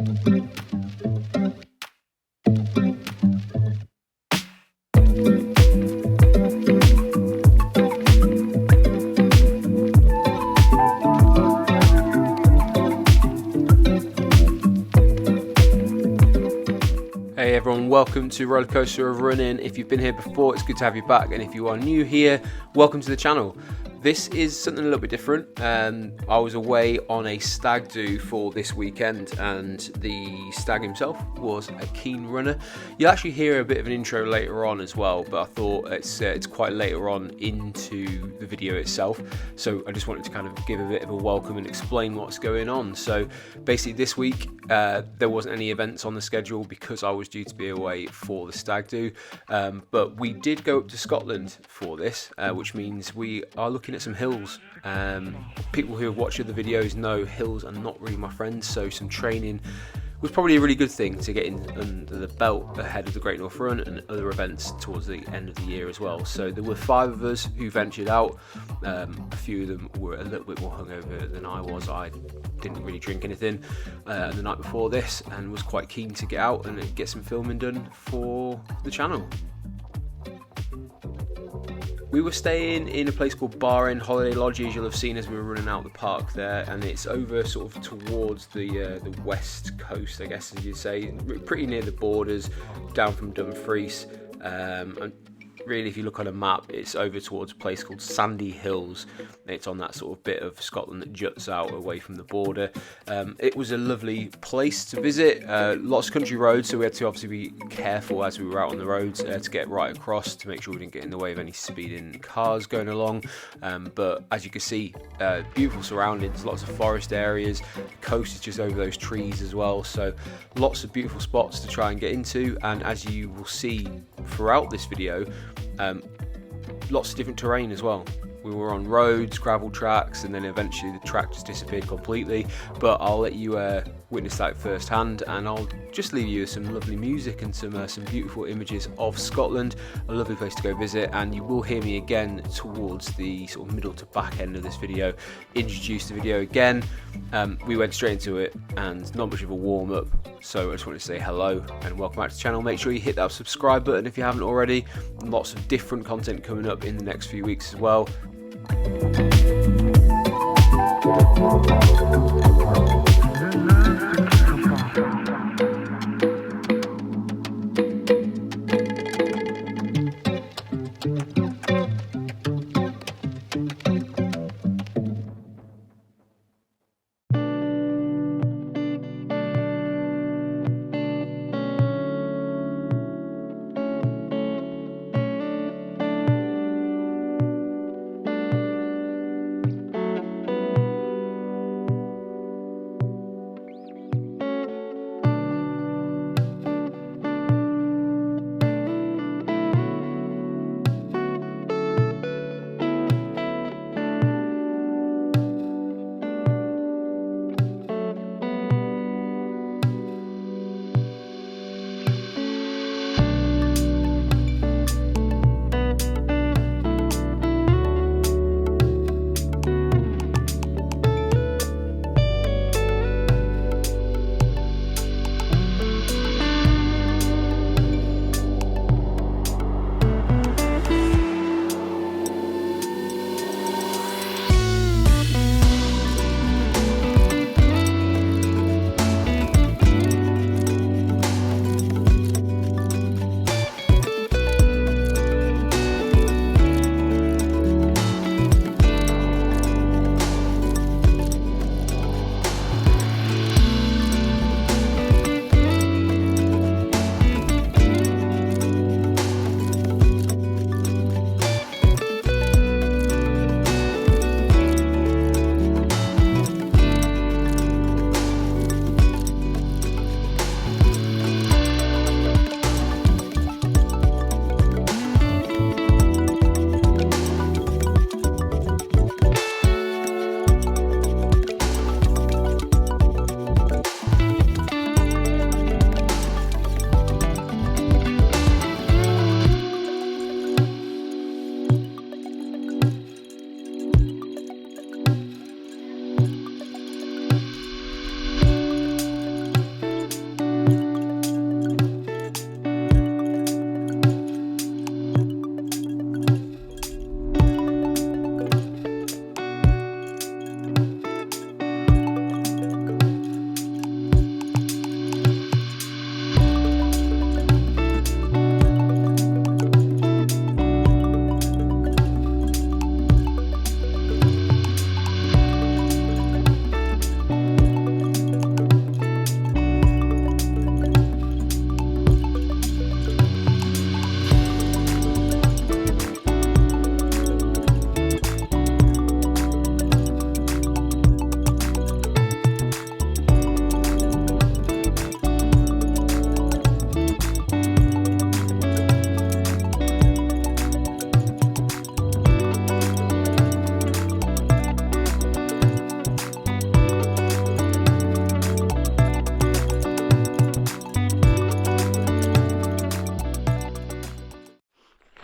Hey everyone, welcome to Roller Coaster of Running. If you've been here before, it's good to have you back, and if you are new here, welcome to the channel. This is something a little bit different. I was away on a stag do for this weekend, and the stag himself was a keen runner. You'll actually hear a bit of an intro later on as well, but I thought it's quite later on into the video itself, so I just wanted to kind of give a bit of a welcome and explain what's going on. So basically this week there wasn't any events on the schedule because I was due to be away for the stag do, but we did go up to Scotland for this, which means we are looking at some hills. People who have watched other videos know hills are not really my friends, so some training was probably a really good thing to get in under the belt ahead of the Great North Run and other events towards the end of the year as well. So there were 5 of us who ventured out. A few of them were a little bit more hungover than I was. I didn't really drink anything the night before this and was quite keen to get out and get some filming done for the channel. We were staying in a place called Bar End Holiday Lodge, as you'll have seen as we were running out the park there, and it's over sort of towards the west coast, I guess as you'd say, pretty near the borders, down from Dumfries. And really, if you look on a map, it's over towards a place called Sandy Hills. It's on that sort of bit of Scotland that juts out away from the border. It was a lovely place to visit. Lots of country roads, so we had to obviously be careful as we were out on the roads to get right across to make sure we didn't get in the way of any speeding cars going along. But as you can see, beautiful surroundings, lots of forest areas. The coast is just over those trees as well, so lots of beautiful spots to try and get into. And as you will see throughout this video, lots of different terrain as well. We were on roads, gravel tracks, and then eventually the track just disappeared completely, but I'll let you witness that firsthand, and I'll just leave you with some lovely music and some beautiful images of Scotland. A lovely place to go visit, and you will hear me again towards the sort of middle to back end of this video introduce the video again. We went straight into it and not much of a warm up, so I just wanted to say hello and welcome back to the channel. Make sure you hit that subscribe button if you haven't already. Lots of different content coming up in the next few weeks as well.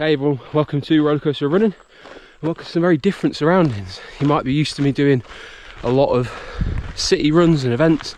Hey everyone, welcome to Rollercoaster Running, and welcome to some very different surroundings. You might be used to me doing a lot of city runs and events.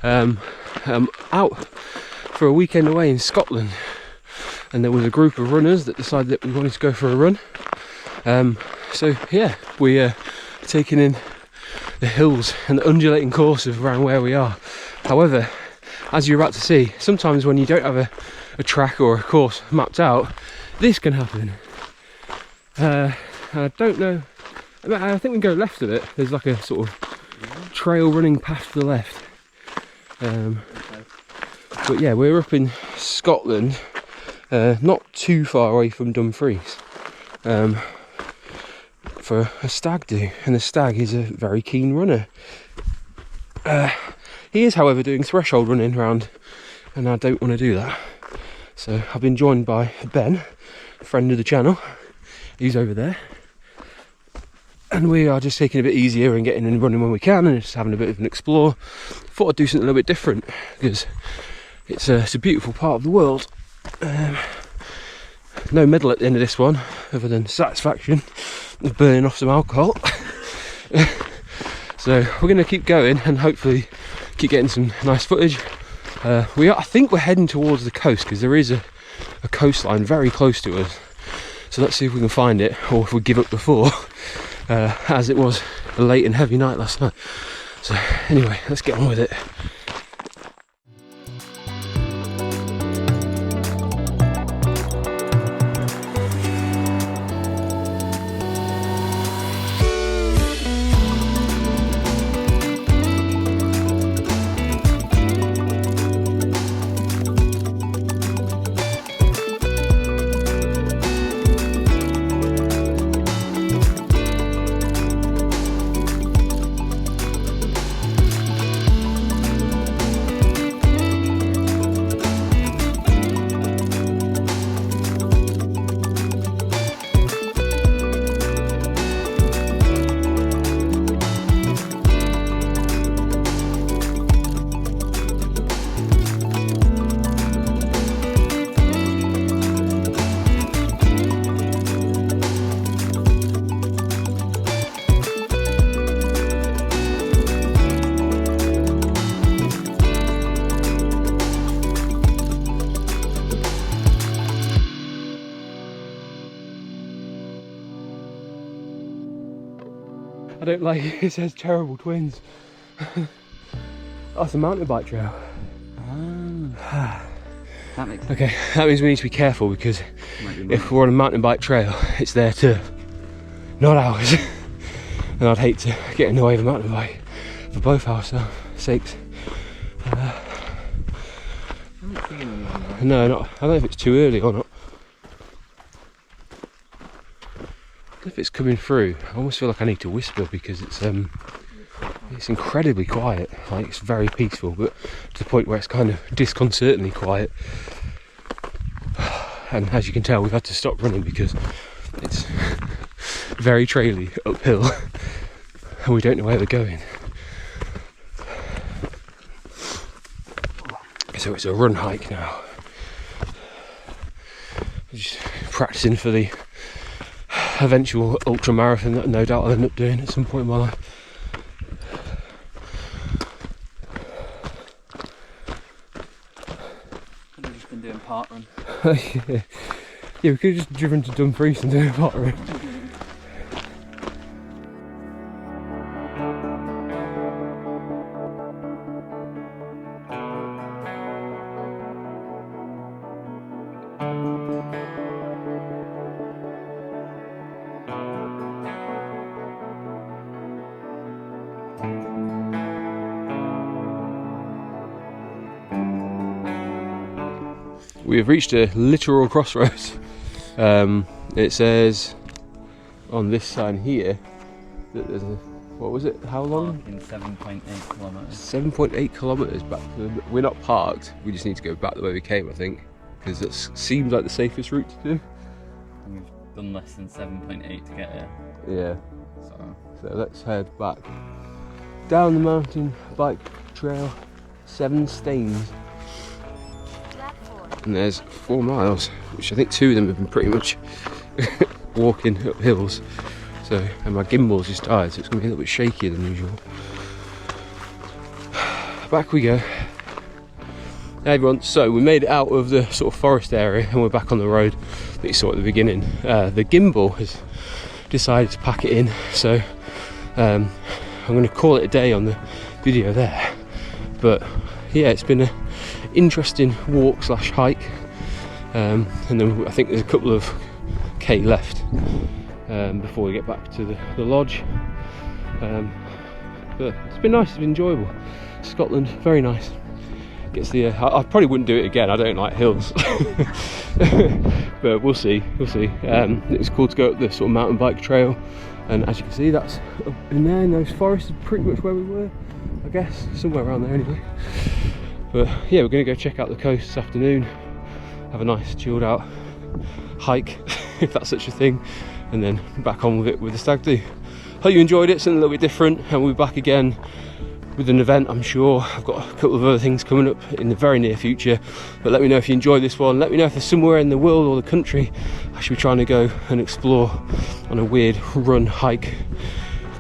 Out for a weekend away in Scotland, and there was a group of runners that decided that we wanted to go for a run. So yeah, we're taking in the hills and the undulating course of around where we are. However, as you're about to see, sometimes when you don't have a track or a course mapped out, this can happen. I don't know, I think we can go left of it. There's like a sort of trail running path to the left. But yeah, we're up in Scotland, not too far away from Dumfries, for a stag do, and the stag is a very keen runner. He is, however, doing threshold running around, and I don't want to do that. So I've been joined by Ben, a friend of the channel. He's over there, and we are just taking it a bit easier and getting in running when we can, and just having a bit of an explore. Thought I'd do something a little bit different because it's a beautiful part of the world. No medal at the end of this one, other than satisfaction of burning off some alcohol. So we're going to keep going and hopefully keep getting some nice footage. I think we're heading towards the coast because there is a coastline very close to us. So let's see if we can find it, or if we give up before, as it was a late and heavy night last night. So anyway, let's get on with it. I don't like it, it says terrible twins. That's a mountain bike trail. That makes sense. Okay, that means we need to be careful, because if we're on a mountain bike trail, it's their turf, not ours. And I'd hate to get in the way of a mountain bike for both our sakes. No, not. I don't know if it's too early or not. If it's coming through, I almost feel like I need to whisper, because it's incredibly quiet. Like, it's very peaceful, but to the point where it's kind of disconcertingly quiet. And as you can tell, we've had to stop running because it's very traily uphill, and we don't know where we're going. So it's a run hike now. Just practicing for the eventual ultra marathon that no doubt I'll end up doing at some point in my life. Could have just been doing park run. Yeah, we could have just driven to Dumfries and doing a park run. We have reached a literal crossroads. It says on this sign here that there's a, what was it, how long? In 7.8 kilometres. 7.8 kilometres back to the, we're not parked, we just need to go back the way we came, I think, because that seems like the safest route to do. And we've done less than 7.8 to get here. Yeah. So let's head back down the mountain bike trail, 7 Stains. Flat 4. and there's 4 miles, which I think 2 of them have been pretty much walking up hills. So, and my gimbal's just tired, so it's going to be a little bit shakier than usual. Back we go. Hey everyone, so we made it out of the sort of forest area and we're back on the road that you saw at the beginning. The gimbal has decided to pack it in, so I'm going to call it a day on the video there. But yeah, it's been an interesting walk slash hike, and then I think there's a couple of K left before we get back to the lodge. But it's been nice, it's been enjoyable. Scotland, very nice. Gets the I probably wouldn't do it again, I don't like hills. But we'll see. It was cool to go up the sort of mountain bike trail, and as you can see, that's up in there in those forests, pretty much where we were, I guess, somewhere around there anyway. But yeah, we're going to go check out the coast this afternoon, have a nice chilled out hike, if that's such a thing, and then back on with it with the stag do. Hope you enjoyed it, something a little bit different, and we'll be back again with an event, I'm sure. I've got a couple of other things coming up in the very near future, but let me know if you enjoyed this one. Let me know if there's somewhere in the world or the country I should be trying to go and explore on a weird run hike,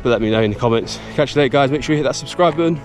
but let me know in the comments. Catch you later guys, make sure you hit that subscribe button.